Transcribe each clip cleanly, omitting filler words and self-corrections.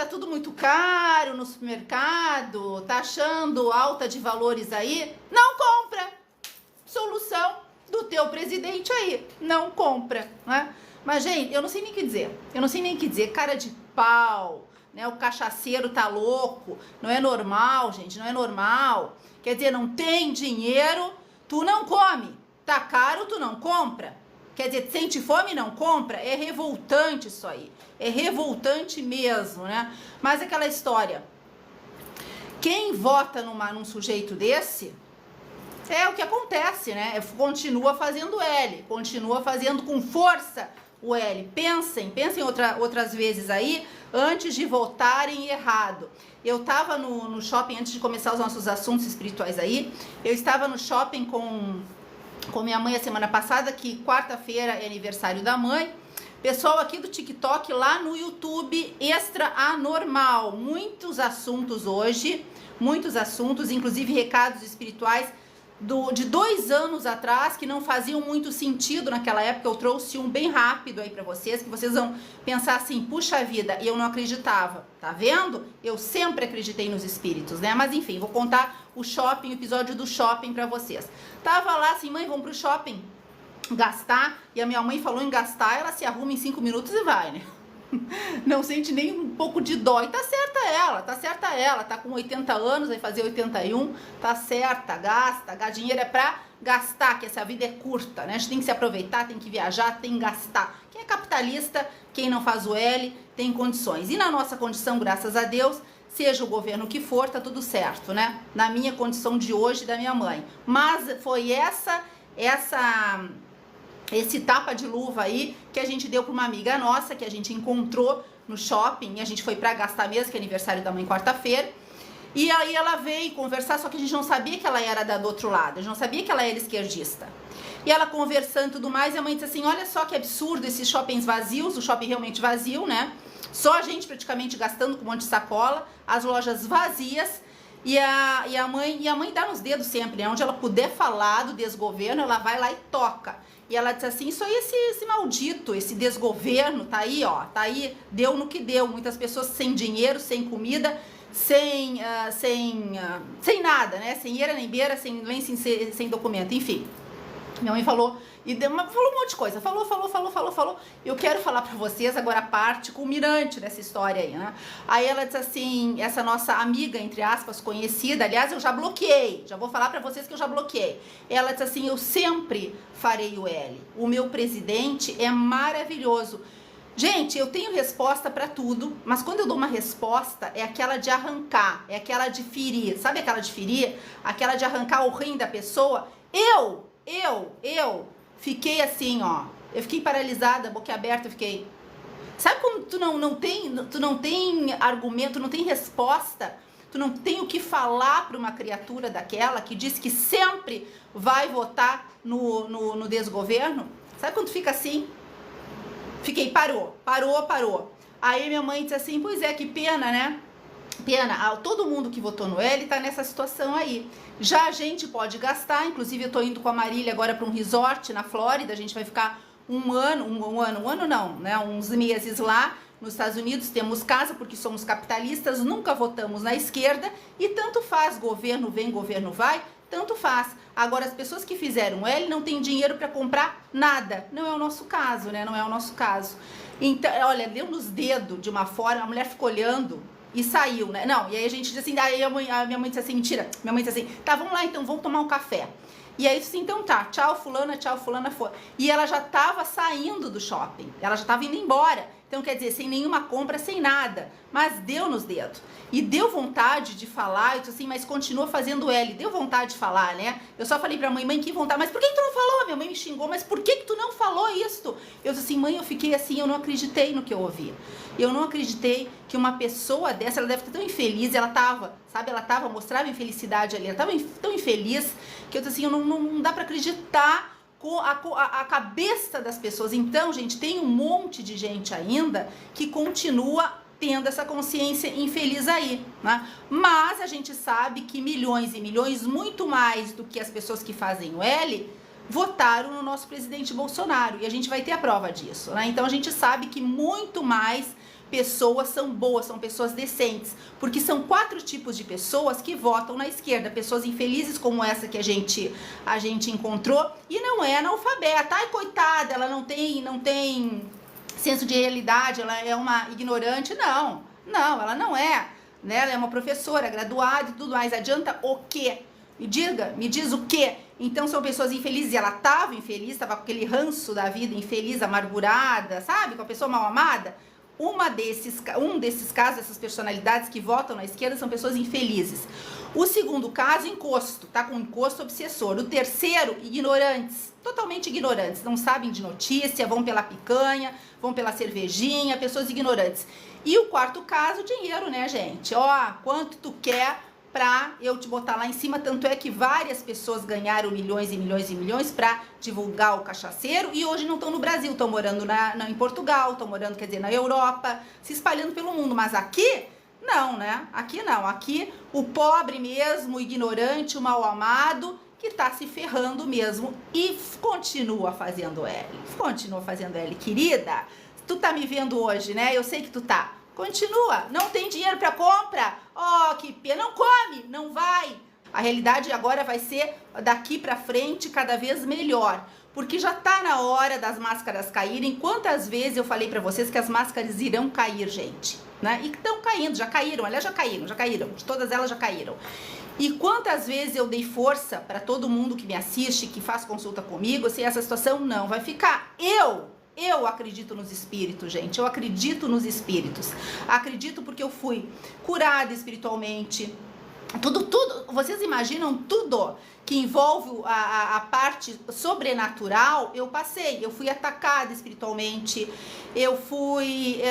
tá tudo muito caro no supermercado, tá achando alta de valores aí, não compra. Solução do teu presidente aí, não compra, né? Mas, gente, eu não sei nem o que dizer, cara de pau, né? O cachaceiro tá louco, não é normal, gente, não é normal. Quer dizer, não tem dinheiro, tu não come, tá caro, tu não compra. Quer dizer, sente fome e não compra? É revoltante isso aí, é revoltante mesmo, né? Mas aquela história, quem vota num sujeito desse, é o que acontece, né? Continua fazendo L, continua fazendo com força o L. Pensem outras vezes aí, antes de votarem errado. Eu tava no shopping, antes de começar os nossos assuntos espirituais aí, eu estava no shopping com minha mãe a semana passada, que quarta-feira é aniversário da mãe. Pessoal aqui do TikTok, lá no YouTube, Extra Anormal. Muitos assuntos hoje, inclusive recados espirituais de 2 anos atrás, que não faziam muito sentido naquela época. Eu trouxe um bem rápido aí pra vocês, que vocês vão pensar assim, puxa vida, eu não acreditava, tá vendo? Eu sempre acreditei nos espíritos, né? Mas enfim, vou contar o episódio do shopping pra vocês. Tava lá assim, mãe, vamos pro shopping gastar, e a minha mãe falou em gastar, ela se arruma em 5 minutos e vai, né? Não sente nem um pouco de dó. E tá certa ela, tá com 80 anos, vai fazer 81, tá certa, gasta, dinheiro é pra gastar, que essa vida é curta, né? A gente tem que se aproveitar, tem que viajar, tem que gastar. Quem é capitalista, quem não faz o L, tem condições. E na nossa condição, graças a Deus, seja o governo que for, tá tudo certo, né? Na minha condição de hoje, da minha mãe. Mas foi esse tapa de luva aí que a gente deu para uma amiga nossa, que a gente encontrou no shopping, e a gente foi para gastar mesmo, que é aniversário da mãe quarta-feira, e aí ela veio conversar, só que a gente não sabia que ela era do outro lado, a gente não sabia que ela era esquerdista. E ela conversando e tudo mais, e a mãe disse assim, olha só que absurdo esses shoppings vazios, o shopping realmente vazio, né? Só a gente praticamente gastando com um monte de sacola, as lojas vazias, e a mãe dá nos dedos sempre, né? Onde ela puder falar do desgoverno, ela vai lá e toca. E ela disse assim, isso aí, esse maldito, esse desgoverno, tá aí, ó, tá aí, deu no que deu. Muitas pessoas sem dinheiro, sem comida, sem nada, né? Sem eira nem beira, sem documento, enfim. Minha mãe falou, falou um monte de coisa, falou. Eu quero falar pra vocês agora a parte culminante dessa história aí, né? Aí ela disse assim, essa nossa amiga, entre aspas, conhecida, aliás, eu já bloqueei, já vou falar pra vocês que eu já bloqueei. Ela disse assim, eu sempre farei o L, o meu presidente é maravilhoso. Gente, eu tenho resposta pra tudo, mas quando eu dou uma resposta, é aquela de arrancar, é aquela de ferir, sabe aquela de ferir? Aquela de arrancar o rim da pessoa. Eu fiquei assim, ó, eu fiquei paralisada, boca aberta, eu fiquei... Sabe como tu não tem argumento, não tem resposta, tu não tem o que falar para uma criatura daquela que diz que sempre vai votar no desgoverno? Sabe quando tu fica assim? Fiquei, parou. Aí minha mãe disse assim, pois é, que pena, né? Pena, todo mundo que votou no L tá nessa situação aí. Já a gente pode gastar, inclusive eu tô indo com a Marília agora para um resort na Flórida, a gente vai ficar um ano não, né? Uns meses lá nos Estados Unidos, temos casa porque somos capitalistas, nunca votamos na esquerda e tanto faz, governo vem, governo vai, tanto faz. Agora, as pessoas que fizeram L não têm dinheiro para comprar nada. Não é o nosso caso, né? Não é o nosso caso. Então, olha, deu nos dedos de uma forma, a mulher ficou olhando e saiu, né? Não, e aí a gente diz assim, aí a minha mãe disse assim, mentira. Minha mãe disse assim, tá, vamos lá então, vamos tomar um café. E aí, assim, então tá, tchau fulana, foi. E ela já tava saindo do shopping, ela já tava indo embora. Então, quer dizer, sem nenhuma compra, sem nada. Mas deu nos dedos. E deu vontade de falar, eu disse assim, mas continua fazendo L. Deu vontade de falar, né? Eu só falei pra mãe, que vontade, mas por que tu não falou? Minha mãe me xingou, mas por que tu não falou isso? Eu disse assim, mãe, eu fiquei assim, eu não acreditei no que eu ouvi. Eu não acreditei que uma pessoa dessa, ela deve estar tão infeliz, ela tava, sabe, mostrava infelicidade ali, ela tava tão infeliz, que eu disse assim, não dá pra acreditar com a cabeça das pessoas. Então, gente, tem um monte de gente ainda que continua tendo essa consciência infeliz aí, né? Mas a gente sabe que milhões e milhões, muito mais do que as pessoas que fazem o L, votaram no nosso presidente Bolsonaro, e a gente vai ter a prova disso, né? Então a gente sabe que muito mais pessoas são boas, são pessoas decentes, porque são 4 tipos de pessoas que votam na esquerda, pessoas infelizes como essa que a gente encontrou, e não é analfabeta. Ai, coitada, ela não tem senso de realidade, ela é uma ignorante. Não, ela não é, né? Ela é uma professora graduada e tudo mais. Adianta o quê? Me diz o quê? Então são pessoas infelizes, e ela estava infeliz, estava com aquele ranço da vida, infeliz, amargurada, sabe? Com a pessoa mal amada. Um desses casos, essas personalidades que votam na esquerda são pessoas infelizes. O segundo caso, encosto, tá com encosto obsessor. O terceiro, ignorantes, totalmente ignorantes, não sabem de notícia, vão pela picanha, vão pela cervejinha, pessoas ignorantes. E o quarto caso, dinheiro, né, gente? Ó, quanto tu quer pra eu te botar lá em cima, tanto é que várias pessoas ganharam milhões e milhões e milhões pra divulgar o cachaceiro, e hoje não estão no Brasil, estão morando em Portugal, estão morando, quer dizer, na Europa, se espalhando pelo mundo. Mas aqui, não, né? Aqui não, aqui o pobre mesmo, o ignorante, o mal amado, que tá se ferrando mesmo e continua fazendo L, querida. Tu tá me vendo hoje, né? Eu sei que tu tá. Continua, não tem dinheiro para compra, ó, que pena, não come, não vai. A realidade agora vai ser, daqui para frente, cada vez melhor, porque já tá na hora das máscaras caírem. Quantas vezes eu falei para vocês que as máscaras irão cair, gente, né? E estão caindo, já caíram, aliás, já caíram, todas elas já caíram. E quantas vezes eu dei força para todo mundo que me assiste, que faz consulta comigo, assim, essa situação não vai ficar. Eu acredito nos espíritos, gente. Eu acredito nos espíritos. Acredito porque eu fui curada espiritualmente. Tudo. Vocês imaginam tudo que envolve a parte sobrenatural? Eu passei. Eu fui atacada espiritualmente. Eu fui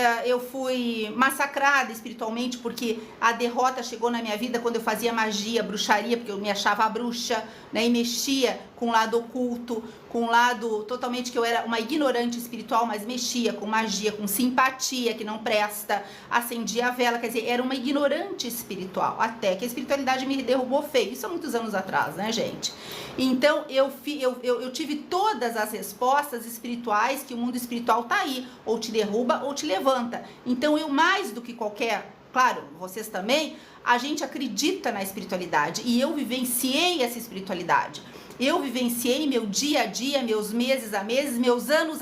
massacrada espiritualmente, porque a derrota chegou na minha vida quando eu fazia magia, bruxaria, porque eu me achava bruxa, né? E mexia com o lado oculto, com o lado totalmente que eu era uma ignorante espiritual, mas mexia com magia, com simpatia, que não presta, acendia a vela, quer dizer, era uma ignorante espiritual, até que a espiritualidade me derrubou feio. Isso há muitos anos atrás, né, gente? Então, eu tive todas as respostas espirituais, que o mundo espiritual tá aí, ou te derruba ou te levanta. Então, eu mais do que qualquer, claro, vocês também, a gente acredita na espiritualidade, e eu vivenciei essa espiritualidade. Eu vivenciei meu dia a dia, meus meses a meses, meus anos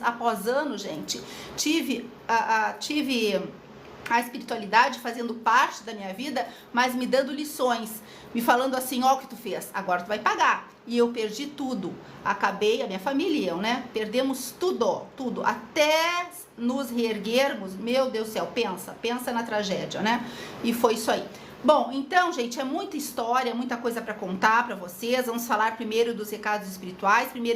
após anos, gente. Tive a espiritualidade fazendo parte da minha vida, mas me dando lições, me falando assim, ó, o que tu fez, agora tu vai pagar. E eu perdi tudo, acabei, a minha família e eu, né, perdemos tudo, até nos reerguermos. Meu Deus do céu, pensa na tragédia, né, e foi isso aí. Bom, então, gente, é muita história, muita coisa para contar para vocês. Vamos falar primeiro dos recados espirituais. Primeiro